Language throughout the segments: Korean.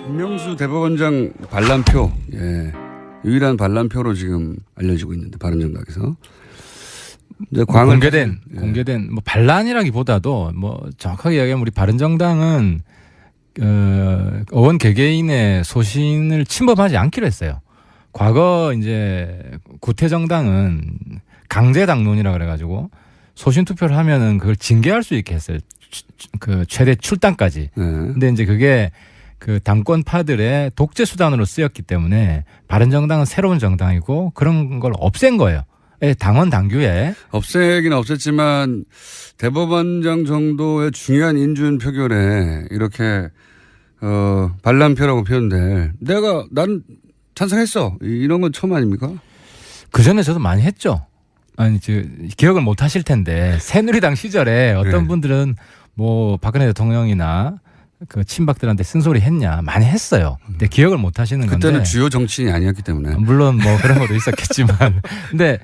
김명수 대법원장 반란표, 예, 유일한 반란표로 지금 알려지고 있는데 바른정당에서 공개된 뭐 반란이라기보다도 뭐 정확하게 이야기하면 우리 바른정당은 의원 개개인의 소신을 침범하지 않기로 했어요. 과거 이제 구태정당은 강제당론이라 그래가지고 소신 투표를 하면은 그걸 징계할 수 있게 했어요. 그 최대 출당까지. 근데 이제 그게 그 당권파들의 독재 수단으로 쓰였기 때문에 바른정당은 새로운 정당이고 그런 걸 없앤 거예요. 당원 당규에. 없애긴 없앴지만 대법원장 정도의 중요한 인준 표결에 이렇게 반란표라고 표현될 난 찬성했어. 이런 건 처음 아닙니까? 그 전에 저도 많이 했죠. 아니, 기억을 못 하실 텐데 새누리당 시절에 어떤 분들은 뭐 박근혜 대통령이나 그 친박들한테 쓴소리 했냐 많이 했어요. 근데 기억을 못 하시는 건데. 그때는 주요 정치인이 아니었기 때문에. 물론 뭐 그런 것도 있었겠지만. 근데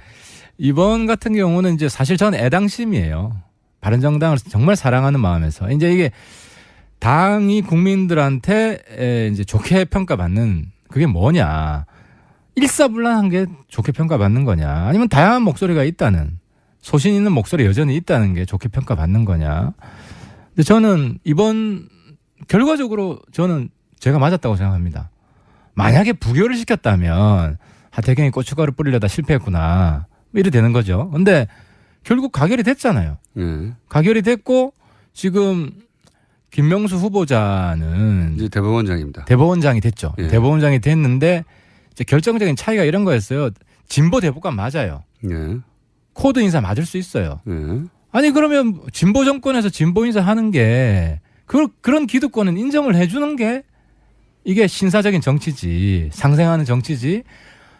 이번 같은 경우는 이제 사실 저는 애당심이에요. 바른정당을 정말 사랑하는 마음에서. 이제 이게 당이 국민들한테 이제 좋게 평가받는 그게 뭐냐. 일사불란한 게 좋게 평가받는 거냐. 아니면 다양한 목소리가 있다는, 소신 있는 목소리 여전히 있다는 게 좋게 평가받는 거냐. 근데 저는 이번 결과적으로 저는 제가 맞았다고 생각합니다. 만약에 부결을 시켰다면 하태경이 고춧가루 뿌리려다 실패했구나. 이래 되는 거죠. 근데 결국 가결이 됐잖아요. 가결이 됐고 지금 김명수 후보자는 이제 대법원장입니다. 대법원장이 됐죠. 예. 대법원장이 됐는데 이제 결정적인 차이가 이런 거였어요. 진보 대법관 맞아요. 예. 코드 인사 맞을 수 있어요. 예. 아니 그러면 진보 정권에서 진보 인사 하는 게 그런 기득권은 인정을 해주는 게 이게 신사적인 정치지, 상생하는 정치지.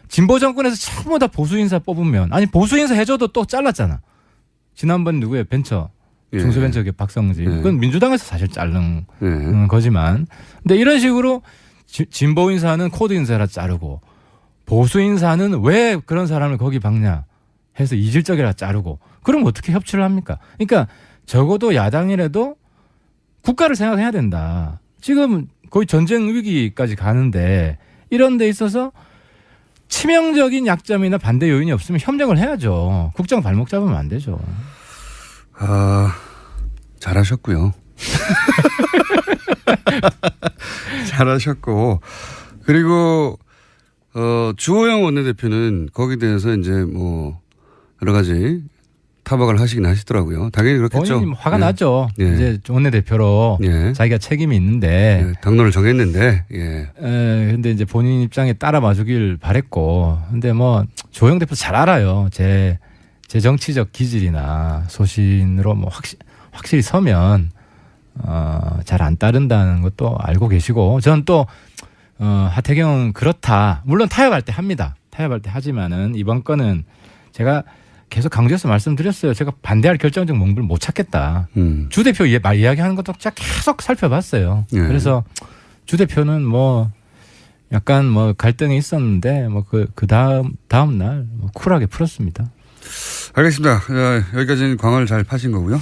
진보 정권에서 전부 다 보수 인사 뽑으면, 아니 보수 인사 해줘도 또 잘랐잖아. 지난번 누구예요? 벤처. 중소벤처기업 박성진. 그건 민주당에서 사실 자른 거지만. 근데 이런 식으로 진보 인사는 코드 인사라 자르고 보수 인사는 왜 그런 사람을 거기 박냐 해서 이질적이라 자르고, 그럼 어떻게 협치를 합니까? 그러니까 적어도 야당이라도 국가를 생각해야 된다. 지금 거의 전쟁 위기까지 가는데 이런 데 있어서 치명적인 약점이나 반대 요인이 없으면 협력을 해야죠. 국정 발목 잡으면 안 되죠. 잘하셨고요. 잘하셨고, 그리고 주호영 원내대표는 거기에 대해서 이제 뭐 여러 가지 타박을 하시긴 하시더라고요. 당연히 그렇겠죠. 본인이 화가 나죠. 예. 이제 원내대표로 자기가 책임이 있는데 당론을 정했는데. 근데 이제 본인 입장에 따라 봐주길 바랬고, 근데 뭐 주호영 대표 잘 알아요. 제 정치적 기질이나 소신으로 뭐 확실히 서면 잘 안 따른다는 것도 알고 계시고, 저는 또 하태경은 그렇다. 물론 타협할 때 합니다. 타협할 때 하지만은 이번 건은 제가 계속 강조해서 말씀드렸어요. 제가 반대할 결정적 몽부를 못 찾겠다. 주 대표 이야기하는 것도 제가 계속 살펴봤어요. 그래서 주 대표는 뭐 약간 뭐 갈등이 있었는데 뭐 그 다음 날 뭐 쿨하게 풀었습니다. 알겠습니다. 여기까지는 광을 잘 파신 거고요.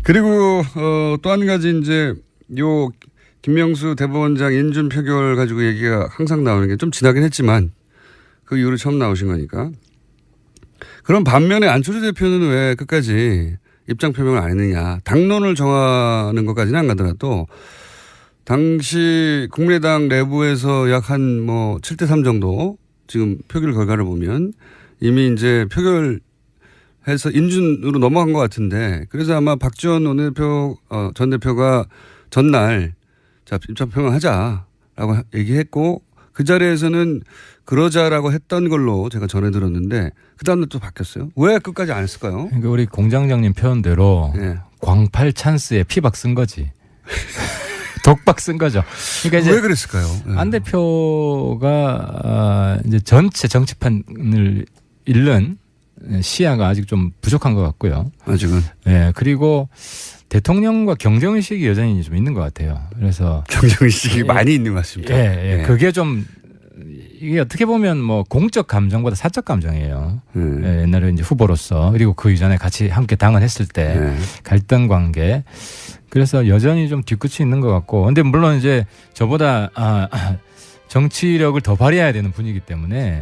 그리고 또 한 가지 이제 요 김명수 대법원장 인준 표결 가지고 얘기가 항상 나오는 게 좀 지나긴 했지만 그 이후로 처음 나오신 거니까. 그럼 반면에 안철수 대표는 왜 끝까지 입장 표명을 안 했느냐. 당론을 정하는 것까지는 안 가더라도 당시 국민의당 내부에서 약 한 뭐 7대3 정도 지금 표결 결과를 보면 이미 이제 표결해서 인준으로 넘어간 것 같은데, 그래서 아마 박지원 원내대표 전 대표가 전날 자 입장 표명하자라고 얘기했고, 그 자리에서는 그러자라고 했던 걸로 제가 전해 들었는데 그 다음날 또 바뀌었어요. 왜 끝까지 안 했을까요? 그러니까 우리 공장장님 표현대로 광팔 찬스에 피박 쓴 거지. 독박 쓴 거죠. 그러니까 이제 왜 그랬을까요? 안 대표가 이제 전체 정치판을 잃는 시야가 아직 좀 부족한 것 같고요. 아직은. 예. 그리고 대통령과 경쟁의식이 여전히 좀 있는 것 같아요. 그래서 경쟁의식이 많이 있는 것 같습니다. 예. 그게 좀 이게 어떻게 보면 뭐 공적 감정보다 사적 감정이에요. 예, 옛날에 이제 후보로서, 그리고 그 이전에 같이 함께 당을 했을 때 갈등 관계. 그래서 여전히 좀 뒤끝이 있는 것 같고, 근데 물론 이제 저보다 정치력을 더 발휘해야 되는 분이기 때문에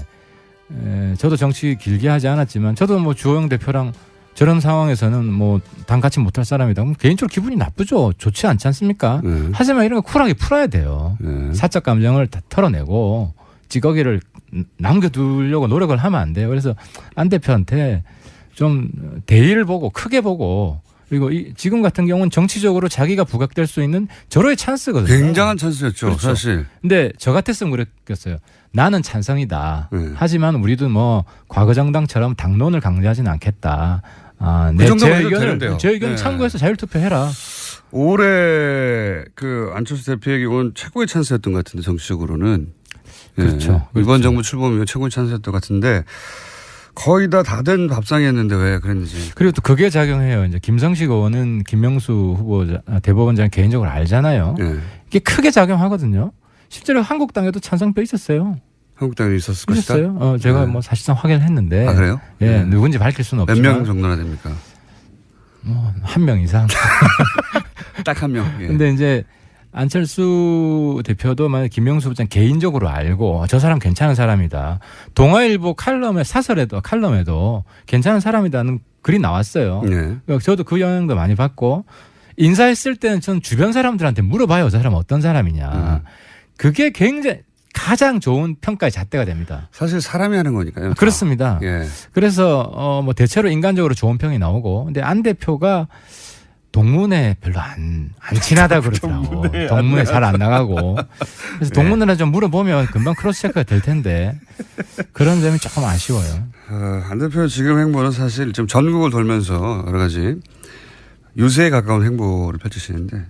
저도 정치 길게 하지 않았지만 저도 뭐 주호영 대표랑 저런 상황에서는 뭐 당 같이 못할 사람이다. 그럼 개인적으로 기분이 나쁘죠. 좋지 않지 않습니까? 하지만 이런 거 쿨하게 풀어야 돼요. 사적 감정을 다 털어내고 찌꺼기를 남겨두려고 노력을 하면 안 돼요. 그래서 안 대표한테 좀 대의를 보고 크게 보고, 그리고 지금 같은 경우는 정치적으로 자기가 부각될 수 있는 절호의 찬스거든요. 굉장한 찬스였죠. 그렇죠. 사실. 근데 저 같았으면 그랬겠어요. 나는 찬성이다. 하지만 우리도 뭐 과거 정당처럼 당론을 강조하지는 않겠다. 그 정도면 해도 되는데요. 제 의견을 참고해서 자율투표해라. 올해 그 안철수 대표에게 온 최고의 찬스였던 것 같은데, 정치적으로는. 그렇죠. 이번 그렇죠. 정부 출범 이후 최고의 찬스였던 것 같은데 거의 다 된 밥상이었는데 왜 그랬는지. 그리고 또 그게 작용해요. 이제 김성식 의원은 김명수 후보 대법원장 개인적으로 알잖아요. 이게 크게 작용하거든요. 실제로 한국당에도 찬성표 있었어요. 한국당에 있었을 것이다. 있었어요. 제가 뭐 사실상 확인을 했는데. 아, 그래요? 예, 누군지 밝힐 수는 몇 없지만. 명 정도나 됩니까? 뭐 한 명 이상. 딱 한 명. 예. 근데 이제 안철수 대표도 만약 김명수 부장 개인적으로 알고 저 사람 괜찮은 사람이다. 동아일보 칼럼에도 괜찮은 사람이다는 글이 나왔어요. 네. 저도 그 영향도 많이 받고, 인사했을 때는 전 주변 사람들한테 물어봐요. 저 사람 어떤 사람이냐. 그게 굉장히 가장 좋은 평가의 잣대가 됩니다. 사실 사람이 하는 거니까요. 그렇습니다. 예. 그래서 뭐 대체로 인간적으로 좋은 평이 나오고, 근데 안 대표가 동문회 별로 안 친하다 그러더라고. 동문회 잘 안 나가고. 그래서 동문회나 좀 물어보면 금방 크로스 체크가 될 텐데 그런 점이 조금 아쉬워요. 안 대표 지금 행보는 사실 좀 전국을 돌면서 여러 가지 유세에 가까운 행보를 펼치시는데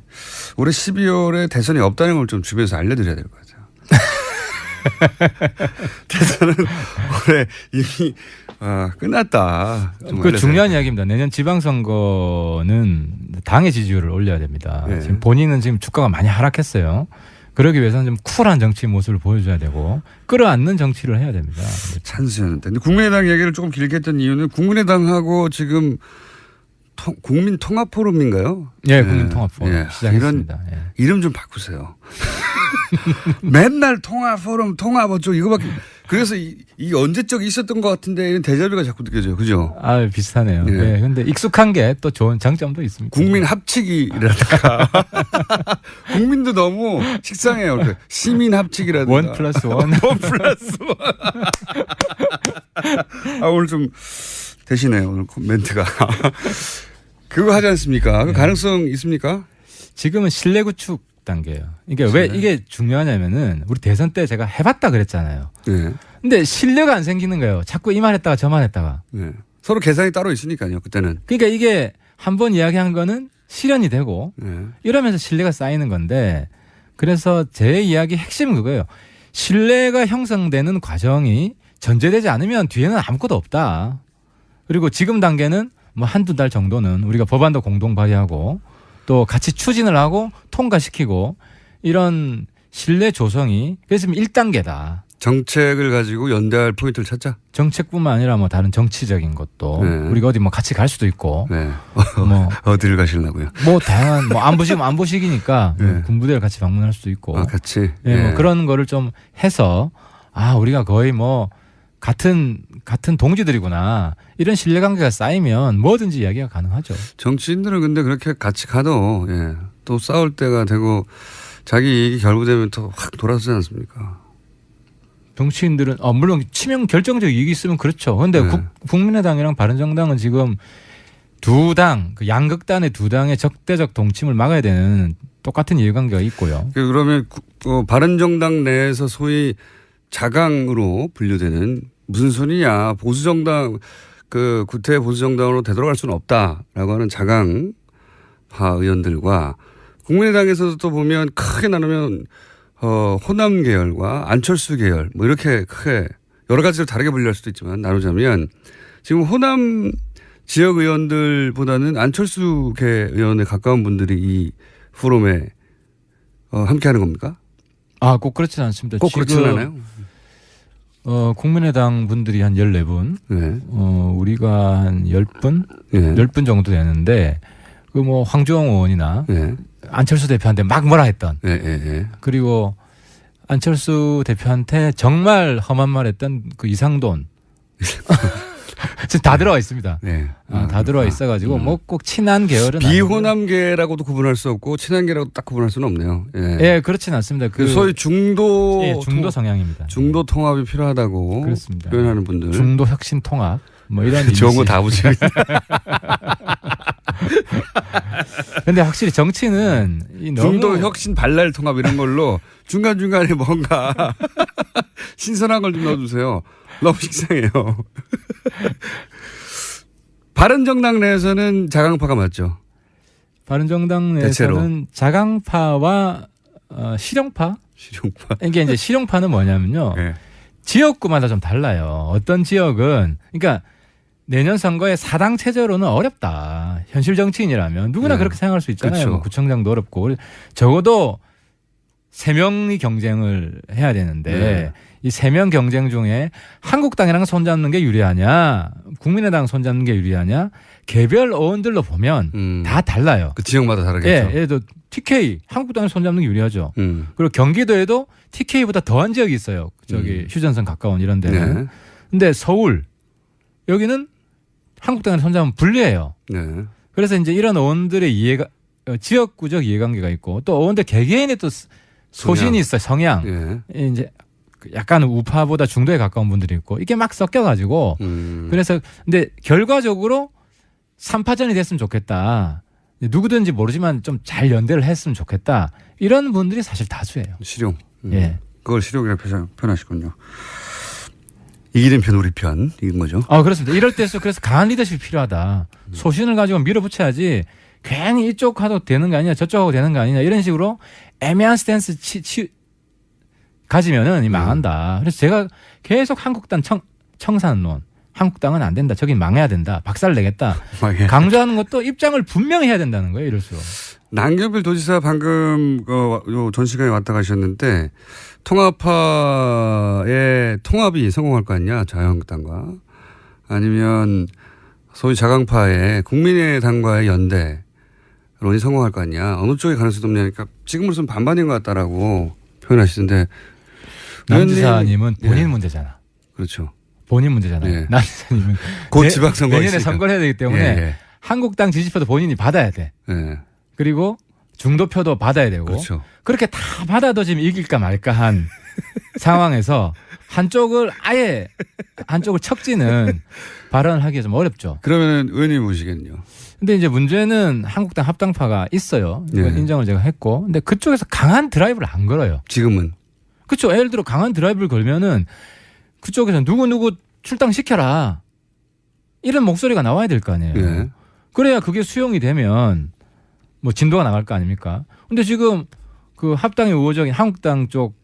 올해 12월에 대선이 없다는 걸 좀 주변에서 알려드려야 될 것 같아요. 대선은 올해 이미 끝났다. 그 중요한 이야기입니다. 내년 지방선거는 당의 지지율을 올려야 됩니다. 네. 지금 본인은 지금 주가가 많이 하락했어요. 그러기 위해서는 좀 쿨한 정치 모습을 보여줘야 되고 끌어안는 정치를 해야 됩니다. 찬스였는데. 근데 국민의당 얘기를 조금 길게 했던 이유는 국민의당하고 지금 국민통합포럼인가요? 예, 국민통합포럼 예. 시작했습니다. 이런 이름 좀 바꾸세요. 맨날 통합포럼, 통합 어쩌고 이거밖에. 그래서 이게 언제적 있었던 것 같은데 이런 데자뷰가 자꾸 느껴져요. 그죠? 아, 비슷하네요. 예. 예. 근데 익숙한 게 또 좋은 장점도 있습니다. 국민 합치기라든가. 국민도 너무 식상해요. 시민 합치기라든가. 1+1. 1+1. 오늘 좀 되시네요. 오늘 멘트가. 그거 하지 않습니까? 그 가능성 있습니까? 지금은 신뢰 구축 단계예요. 이게 왜 이게 중요하냐면은 우리 대선 때 제가 해봤다 그랬잖아요. 네. 근데 신뢰가 안 생기는 거예요. 자꾸 이 말 했다가 저 말 했다가. 네. 서로 계산이 따로 있으니까요. 그때는. 그러니까 이게 한 번 이야기한 거는 실현이 되고 네. 이러면서 신뢰가 쌓이는 건데, 그래서 제 이야기 핵심은 그거예요. 신뢰가 형성되는 과정이 전제되지 않으면 뒤에는 아무것도 없다. 그리고 지금 단계는 뭐 한두 달 정도는 우리가 법안도 공동 발의하고 또 같이 추진을 하고 통과시키고 이런 신뢰 조성이, 그래서 1단계다. 정책을 가지고 연대할 포인트를 찾자. 정책뿐만 아니라 뭐 다른 정치적인 것도 네. 우리가 어디 뭐 같이 갈 수도 있고 네. 뭐 어디를 가시려고요? 뭐 다양한 뭐 안보시기니까 네. 군부대를 같이 방문할 수도 있고 같이. 예, 뭐 네. 그런 거를 좀 해서 우리가 거의 뭐 같은 동지들이구나, 이런 신뢰관계가 쌓이면 뭐든지 이야기가 가능하죠. 정치인들은 근데 그렇게 같이 가도 또 싸울 때가 되고 자기 이익이 결부되면 또 확 돌아서지 않습니까? 정치인들은 물론 치명 결정적 이익이 있으면 그렇죠. 그런데 네. 국민의당이랑 바른정당은 지금 두 당, 그 양극단의 두 당의 적대적 동침을 막아야 되는 똑같은 이해관계가 있고요. 그러면 바른정당 내에서 소위 자강으로 분류되는, 무슨 소리냐, 보수정당, 그 구태 보수정당으로 되돌아갈 수는 없다라고 하는 자강파 의원들과 국민의당에서도 또 보면 크게 나누면 호남 계열과 안철수 계열 뭐 이렇게 크게 여러 가지로 다르게 분류할 수도 있지만 나누자면 지금 호남 지역 의원들보다는 안철수 계 의원에 가까운 분들이 이 포럼에 함께하는 겁니까? 꼭 그렇지는 않습니다. 꼭 그렇지는 않아요. 국민의당 분들이 한 14분, 네. 우리가 한 10분? 네. 10분 정도 되는데, 그 뭐 황주영 의원이나 네. 안철수 대표한테 막 뭐라 했던. 네, 네, 네. 그리고 안철수 대표한테 정말 험한 말 했던 그 이상돈. 지금 다 들어와 있습니다. 네. 다 들어와 있어가지고 뭐 꼭 친한 계열은 비호남계라고도 구분할 수 없고 친한계라고 딱 구분할 수는 없네요. 예, 예, 그렇진 않습니다. 그 소위 중도 예, 중도 성향입니다. 중도 통합이 필요하다고 그렇습니다. 표현하는 분들. 중도 혁신 통합 뭐 이런 좋은 거 다 붙이고. 근데 확실히 정치는 중도 혁신 발랄 통합 이런 걸로 중간중간에 뭔가 신선한 걸 좀 넣어주세요. 너무 식상해요. 바른정당 내에서는 자강파가 맞죠? 바른정당 내에서는 대체로. 자강파와 실용파? 실용파. 이게 이제 실용파는 뭐냐면요. 네. 지역구마다 좀 달라요. 어떤 지역은 그러니까 내년 선거에 사당 체제로는 어렵다. 현실 정치인이라면 누구나 네. 그렇게 생각할 수 있잖아요. 그렇죠. 뭐 구청장도 어렵고 적어도 3명이 경쟁을 해야 되는데 네. 이 3명 경쟁 중에 한국당이랑 손잡는 게 유리하냐 국민의당 손잡는 게 유리하냐 개별 의원들로 보면 다 달라요. 그 지역마다 다르겠죠. 예, 예를 들어 TK 한국당이 손잡는 게 유리하죠. 그리고 경기도에도 TK보다 더한 지역이 있어요. 저기 휴전선 가까운 이런 데는. 네. 근데 서울 여기는 한국당을 손잡으면 불리해요. 네. 그래서 이제 이런 의원들의 이해가 지역구적 이해관계가 있고 또 의원들 개개인의 또 소신이 있어요. 성향. 예. 이제 약간 우파보다 중도에 가까운 분들이 있고 이게 막 섞여가지고 그래서 근데 결과적으로 3파전이 됐으면 좋겠다. 누구든지 모르지만 좀 잘 연대를 했으면 좋겠다. 이런 분들이 사실 다수예요. 실용. 예. 그걸 실용이라고 표현하시군요. 이기는 편 우리 편 이건 거죠. 그렇습니다. 이럴 때일수록 그래서 강한 리더십이 필요하다. 소신을 가지고 밀어붙여야지 괜히 이쪽 하도 되는 거 아니냐 저쪽 하고 되는 거 아니냐 이런 식으로 애매한 스탠스 가지면은 망한다. 그래서 제가 계속 한국당 청산론 한국당은 안 된다. 저긴 망해야 된다. 박살 내겠다. 강조하는 것도 입장을 분명히 해야 된다는 거예요. 이럴수록. 남경필 도지사 방금 전 시간에 왔다 가셨는데 통합파의 통합이 성공할 거 아니냐 자유한국당과 아니면 소위 자강파의 국민의당과의 연대론이 성공할 거 아니냐 어느 쪽에 가능성이 높냐니까 지금으로서는 반반인 것 같다라고 표현하시던데 남 지사님은 본인 예. 문제잖아. 그렇죠. 본인 문제잖아요. 예. 남 지사님은 곧 지방선거가 내년에 있으니까. 선거를 해야 되기 때문에 예. 한국당 지지표도 본인이 받아야 돼. 예. 그리고 중도표도 받아야 되고 그렇죠. 그렇게 다 받아도 지금 이길까 말까 한 상황에서 한쪽을 척지는 발언을 하기가 좀 어렵죠. 그러면 의원님 보시겠네요. 근데 이제 문제는 한국당 합당파가 있어요. 이건 네. 인정을 제가 했고. 근데 그쪽에서 강한 드라이브를 안 걸어요. 지금은. 그렇죠. 예를 들어 강한 드라이브를 걸면은 그쪽에서 누구 출당시켜라. 이런 목소리가 나와야 될 거 아니에요. 네. 그래야 그게 수용이 되면 뭐 진도가 나갈 거 아닙니까? 근데 지금 그 합당의 우호적인 한국당 쪽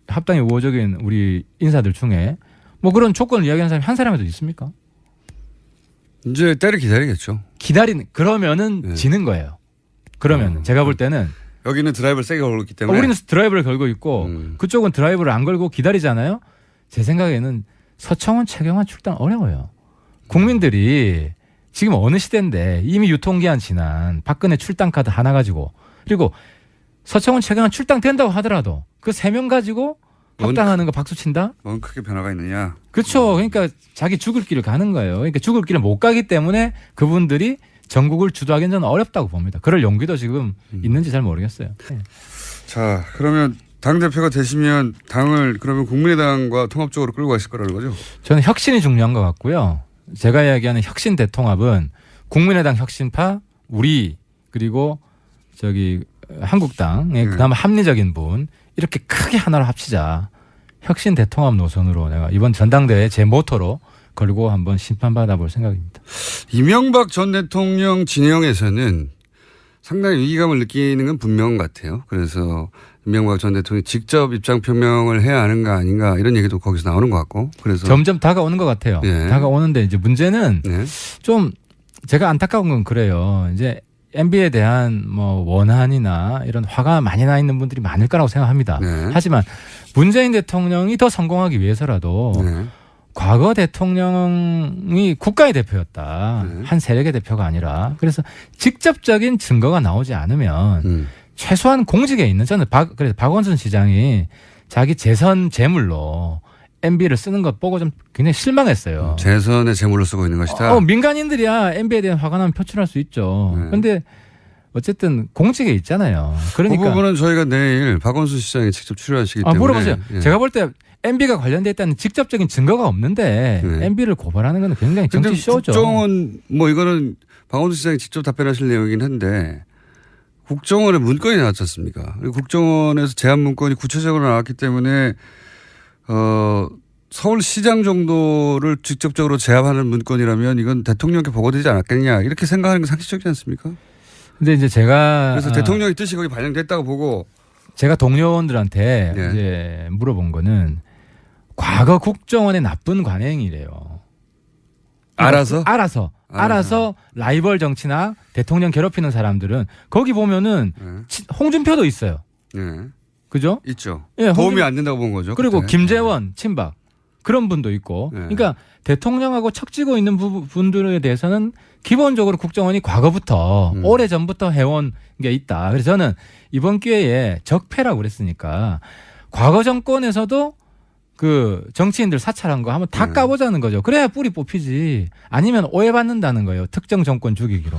합당의 우호적인 우리 인사들 중에 뭐 그런 조건을 이야기하는 사람이 한 사람이라도 있습니까? 이제 때를 기다리겠죠. 그러면은 네. 지는 거예요. 그러면 제가 볼 때는 여기는 드라이브를 세게 걸었기 때문에. 우리는 드라이브를 걸고 있고 그쪽은 드라이브를 안 걸고 기다리잖아요. 제 생각에는 서청원, 최경환 출당 어려워요. 국민들이 지금 어느 시대인데 이미 유통기한 지난 박근혜 출당 카드 하나 가지고 그리고 서청원, 최경환 출당된다고 하더라도 그 3명 가지고 합당하는 거 박수 친다? 뭔 크게 변화가 있느냐. 그렇죠. 그러니까 자기 죽을 길을 가는 거예요. 그러니까 죽을 길을 못 가기 때문에 그분들이 전국을 주도하기는 저는 어렵다고 봅니다. 그럴 용기도 지금 있는지 잘 모르겠어요. 네. 자, 그러면 당대표가 되시면 당을 그러면 국민의당과 통합적으로 끌고 가실 거라는 거죠? 저는 혁신이 중요한 것 같고요. 제가 이야기하는 혁신 대통합은 국민의당 혁신파, 우리 그리고 저기 한국당의 그나마 합리적인 분 이렇게 크게 하나로 합치자. 혁신 대통합 노선으로 내가 이번 전당대회 제 모토로 걸고 한번 심판받아 볼 생각입니다. 이명박 전 대통령 진영에서는 상당히 위기감을 느끼는 건 분명한 것 같아요. 그래서 이명박 전 대통령이 직접 입장 표명을 해야 하는 거 아닌가 이런 얘기도 거기서 나오는 것 같고. 그래서 점점 다가오는 것 같아요. 네. 다가오는데 이제 문제는 네. 좀 제가 안타까운 건 그래요. 이제 MB에 대한 뭐 원한이나 이런 화가 많이 나 있는 분들이 많을 거라고 생각합니다. 네. 하지만 문재인 대통령이 더 성공하기 위해서라도 네. 과거 대통령이 국가의 대표였다. 네. 한 세력의 대표가 아니라. 그래서 직접적인 증거가 나오지 않으면 최소한 공직에 있는 저는 그래서 박원순 시장이 자기 재선 재물로 MB를 쓰는 것 보고 좀 굉장히 실망했어요. 재선의 재물로 쓰고 있는 것이다. 민간인들이야 MB에 대한 화가 나면 표출할 수 있죠. 네. 그런데 어쨌든 공직에 있잖아요. 그러니까 그 부분은 저희가 내일 박원순 시장이 직접 출연하시기 때문에. 물어보세요. 예. 제가 볼 때 MB가 관련돼 있다는 직접적인 증거가 없는데 네. MB를 고발하는 건 굉장히 정치 쇼죠. 국정원 뭐 이거는 박원순 시장이 직접 답변하실 내용이긴 한데 국정원에 문건이 나왔지 않습니까? 그리고 국정원에서 제안 문건이 구체적으로 나왔기 때문에 서울시장 정도를 직접적으로 제압하는 문건이라면 이건 대통령께 보고되지 않았겠냐 이렇게 생각하는 게 상식적이지 않습니까? 근데 이제 제가 그래서 대통령의 뜻이 거기 반영됐다고 보고 제가 동료원들한테 네. 이제 물어본 거는 과거 국정원의 나쁜 관행이래요. 알아서 라이벌 정치나 대통령 괴롭히는 사람들은 거기 보면은 네. 홍준표도 있어요. 네. 그죠? 있죠. 예, 도움이 안 된다고 본 거죠. 그리고 그때. 김재원 친박 그런 분도 있고. 네. 그러니까 대통령하고 척지고 있는 분들에 대해서는 기본적으로 국정원이 과거부터 오래전부터 해온 게 있다. 그래서 저는 이번 기회에 적폐라고 그랬으니까 과거 정권에서도 그 정치인들 사찰한 거 한번 다 까보자는 거죠. 그래야 뿌리 뽑히지. 아니면 오해받는다는 거예요. 특정 정권 죽이기로.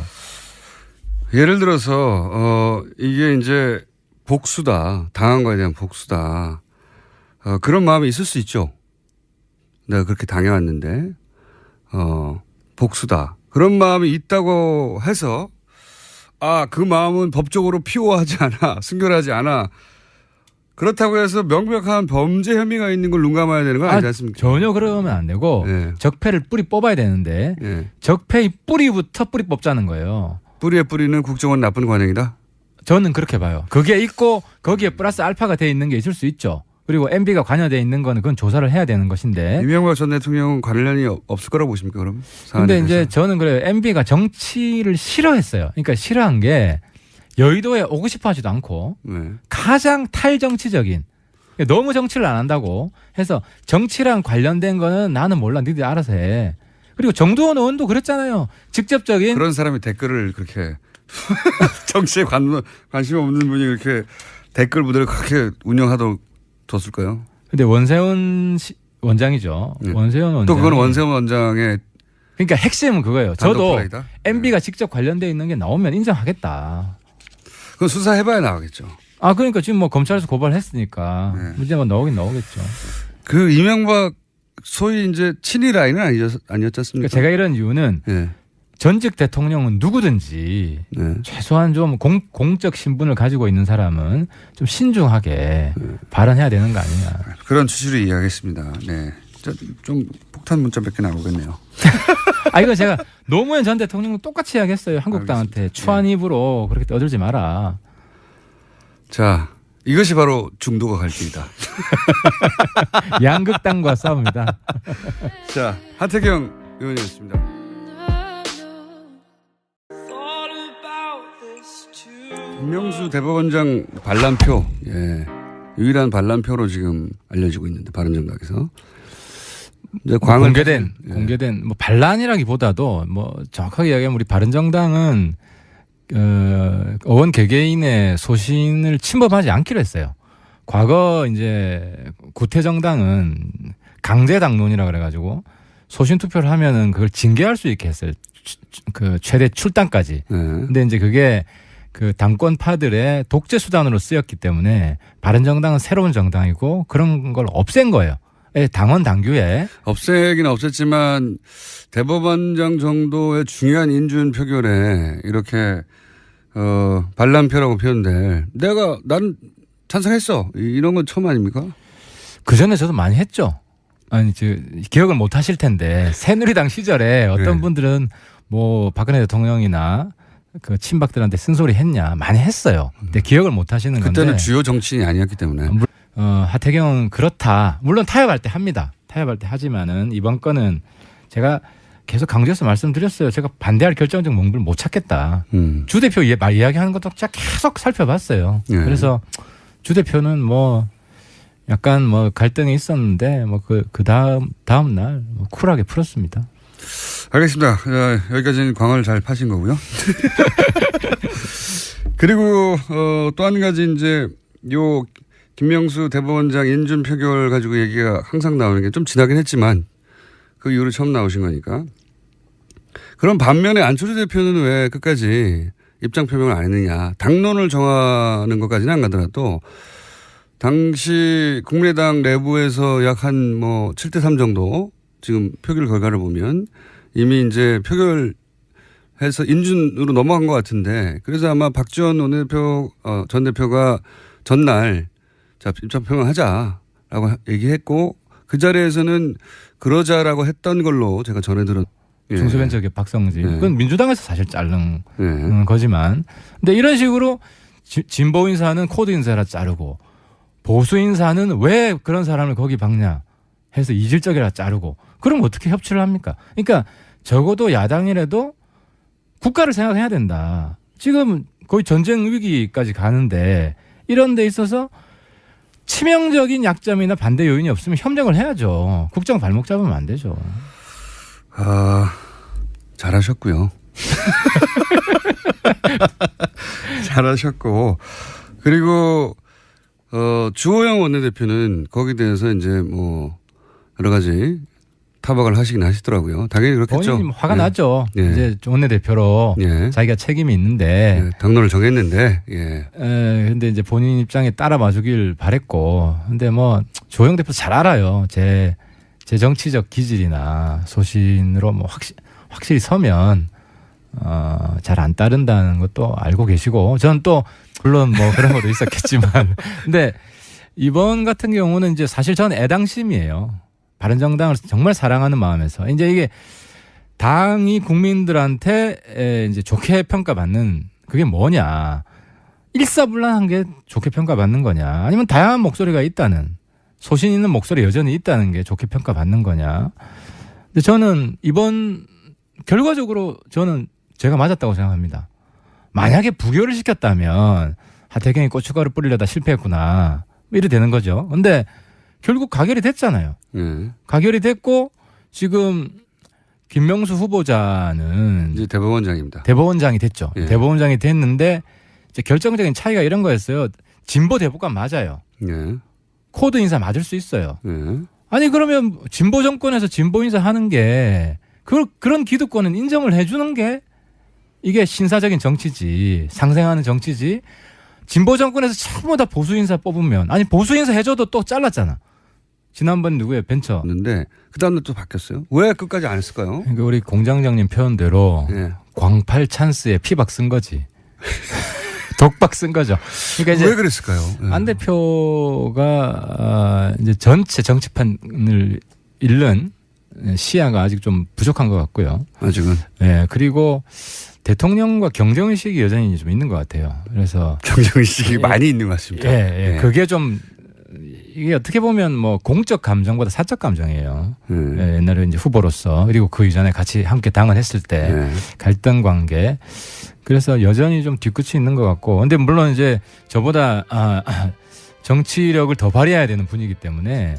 예를 들어서 이게 이제 복수다. 당한 거에 대한 복수다. 그런 마음이 있을 수 있죠. 내가 그렇게 당해왔는데 복수다. 그런 마음이 있다고 해서 그 마음은 법적으로 피호하지 않아. 순결하지 않아. 그렇다고 해서 명백한 범죄 혐의가 있는 걸 눈감아야 되는 건 아니지 않습니까? 전혀 그러면 안 되고 네. 적폐를 뿌리 뽑아야 되는데 네. 적폐의 뿌리부터 뿌리 뽑자는 거예요. 뿌리에 뿌리는 국정원 나쁜 관행이다? 저는 그렇게 봐요. 그게 있고 거기에 플러스 알파가 돼 있는 게 있을 수 있죠. 그리고 MB가 관여돼 있는 거는 그건 조사를 해야 되는 것인데. 이명박 전 대통령은 관련이 없을 거라고 보십니까 그럼? 근데 이제 저는 그래요. MB가 정치를 싫어했어요. 그러니까 싫어한 게 여의도에 오고 싶어 하지도 않고 네. 가장 탈정치적인 너무 정치를 안 한다고 해서 정치랑 관련된 거는 나는 몰라 니들이 알아서 해. 그리고 정두원 의원도 그랬잖아요. 직접적인 그런 사람이 댓글을 그렇게 정치에 관심 없는 분이 그렇게 댓글 부대를 그렇게 운영하도록 뒀을까요? 근데 원세훈 원장이죠. 네. 원세훈 원장. 또 그건 원세훈 원장의 그러니까 핵심은 그거예요. 단독 저도 플레이다? MB가 직접 관련돼 있는 게 나오면 인정하겠다. 그건 수사해봐야 나오겠죠. 그러니까 지금 뭐 검찰에서 고발했으니까 네. 문제가 나오긴 나오겠죠. 그 이명박 소위 이제 친위 라인은 아니었지 않습니까? 그러니까 제가 이런 이유는 네. 전직 대통령은 누구든지 네. 최소한 좀 공적 신분을 가지고 있는 사람은 좀 신중하게 발언해야 되는 거 아니냐. 그런 취지로 이해하겠습니다. 네. 좀 폭탄 문자 몇 개 나오겠네요. 이거 제가 노무현 전 대통령도 똑같이 이야기했어요. 한국당한테 알겠습니다. 추한 입으로 그렇게 떠들지 마라. 자, 이것이 바로 중도가 갈 길이다. 양극당과 싸움이다. 자, 하태경 의원이었습니다. 김명수 대법원장 반란표, 유일한 반란표로 지금 알려지고 있는데 바른정당에서 이제 공개된 뭐 반란이라기보다도 뭐 정확하게 이야기하면 우리 바른정당은 의원 개개인의 소신을 침범하지 않기로 했어요. 과거 이제 구태정당은 강제당론이라 그래가지고 소신 투표를 하면은 그걸 징계할 수 있게 했어요. 그 최대 출당까지. 근데 이제 그게 그 당권파들의 독재 수단으로 쓰였기 때문에 바른정당은 새로운 정당이고 그런 걸 없앤 거예요. 당원 당규에. 없애긴 없앴지만 대법원장 정도의 중요한 인준 표결에 이렇게 반란표라고 표현될 난 찬성했어. 이런 건 처음 아닙니까? 그 전에 저도 많이 했죠. 기억을 못 하실 텐데 새누리당 시절에 어떤 분들은 뭐 박근혜 대통령이나 그 친박들한테 쓴소리 했냐 많이 했어요. 근데 기억을 못 하시는 건데 그때는 주요 정치인이 아니었기 때문에. 하태경은 그렇다. 물론 타협할 때 합니다. 타협할 때 하지만은 이번 건은 제가 계속 강조해서 말씀드렸어요. 제가 반대할 결정적 명분을 못 찾겠다. 주 대표 이야기하는 것도 진짜 계속 살펴봤어요. 그래서 주 대표는 뭐 약간 뭐 갈등이 있었는데 뭐 그 다음 날 뭐 쿨하게 풀었습니다. 알겠습니다. 여기까지는 광을 잘 파신 거고요. 그리고 또 한 가지 이제 요 김명수 대법원장 인준 표결 가지고 얘기가 항상 나오는 게 좀 지나긴 했지만 그 이후로 처음 나오신 거니까. 그럼 반면에 안철수 대표는 왜 끝까지 입장 표명을 안 했느냐. 당론을 정하는 것까지는 안 가더라도 당시 국민의당 내부에서 약 한 뭐 7대3 정도 지금 표결 결과를 보면 이미 이제 표결해서 인준으로 넘어간 것 같은데 그래서 아마 박지원 원내대표 전 대표가 전날 자 입장 표명하자라고 얘기했고 그 자리에서는 그러자라고 했던 걸로 제가 전해 들었. 예. 중소벤처기업 박성진. 예. 그건 민주당에서 사실 자른 예. 거지만. 근데 이런 식으로 진보 인사는 코드 인사라 자르고 보수 인사는 왜 그런 사람을 거기 박냐 해서 이질적이라 자르고 그럼 어떻게 협치를 합니까? 그러니까 적어도 야당이라도 국가를 생각해야 된다. 지금 거의 전쟁 위기까지 가는데 이런 데 있어서 치명적인 약점이나 반대 요인이 없으면 협력을 해야죠. 국정 발목 잡으면 안 되죠. 잘하셨고요. 잘하셨고 그리고 주호영 원내대표는 거기에 대해서 이제 뭐 여러 가지 타박을 하시긴 하시더라고요. 당연히 그렇겠죠. 본인이 화가 예. 나죠. 예. 이제 원내대표로 예. 자기가 책임이 있는데. 예. 당론을 정했는데. 예. 근데 이제 본인 입장에 따라 봐주길 바랬고. 근데 뭐 주호영 대표 잘 알아요. 제 정치적 기질이나 소신으로 뭐 확실히 서면 잘 안 따른다는 것도 알고 계시고 저는 또 물론 뭐 그런 것도 있었겠지만 근데 이번 같은 경우는 이제 사실 저는 애당심이에요. 바른정당을 정말 사랑하는 마음에서 이제 이게 당이 국민들한테 이제 좋게 평가받는 그게 뭐냐 일사불란한 게 좋게 평가받는 거냐 아니면 다양한 목소리가 있다는 소신 있는 목소리 여전히 있다는 게 좋게 평가받는 거냐. 근데 저는 이번 결과적으로 저는 제가 맞았다고 생각합니다. 만약에 부결을 시켰다면 하태경이 고춧가루 뿌리려다 실패했구나 이래 되는 거죠. 근데 결국 가결이 됐잖아요. 가결이 됐고 지금 김명수 후보자는 이제 대법원장입니다. 대법원장이 됐죠. 예. 대법원장이 됐는데 이제 결정적인 차이가 이런 거였어요. 진보 대법관 맞아요. 예. 코드 인사 맞을 수 있어요. 예. 아니 그러면 진보 정권에서 진보 인사 하는 게 그런 기득권은 인정을 해주는 게 이게 신사적인 정치지 상생하는 정치지. 진보 정권에서 전부 다 보수 인사 뽑으면 아니 보수 인사 해줘도 또 잘랐잖아. 지난번 누구예요? 벤처. 했는데 그 다음날 또 바뀌었어요. 왜 끝까지 안 했을까요? 그러니까 우리 공장장님 표현대로 예. 광팔 찬스에 피박 쓴 거지. 독박 쓴 거죠. 그러니까 이제 왜 그랬을까요? 예. 안 대표가 이제 전체 정치판을 잃는 시야가 아직 좀 부족한 것 같고요. 아직은. 예, 그리고 대통령과 경쟁의식이 여전히 좀 있는 것 같아요. 그래서 경쟁의식이 많이 있는 것 같습니다. 예. 그게 좀 이게 어떻게 보면 뭐 공적 감정보다 사적 감정이에요. 예, 옛날에 이제 후보로서 그리고 그 이전에 같이 함께 당을 했을 때 갈등 관계. 그래서 여전히 좀 뒤끝이 있는 것 같고. 근데 물론 이제 저보다 정치력을 더 발휘해야 되는 분이기 때문에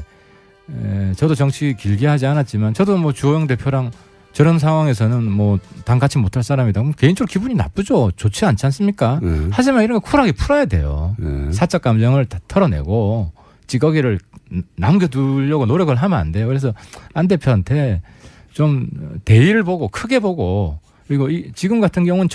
저도 정치 길게 하지 않았지만 저도 뭐 주호영 대표랑 저런 상황에서는 뭐 당 같이 못할 사람이다. 그럼 개인적으로 기분이 나쁘죠. 좋지 않지 않습니까? 하지만 이런 거 쿨하게 풀어야 돼요. 사적 감정을 다 털어내고 찌꺼기를 남겨두려고 노력을 하면 안 돼요. 그래서 안 대표한테 좀 대의를 보고 크게 보고 그리고 지금 같은 경우는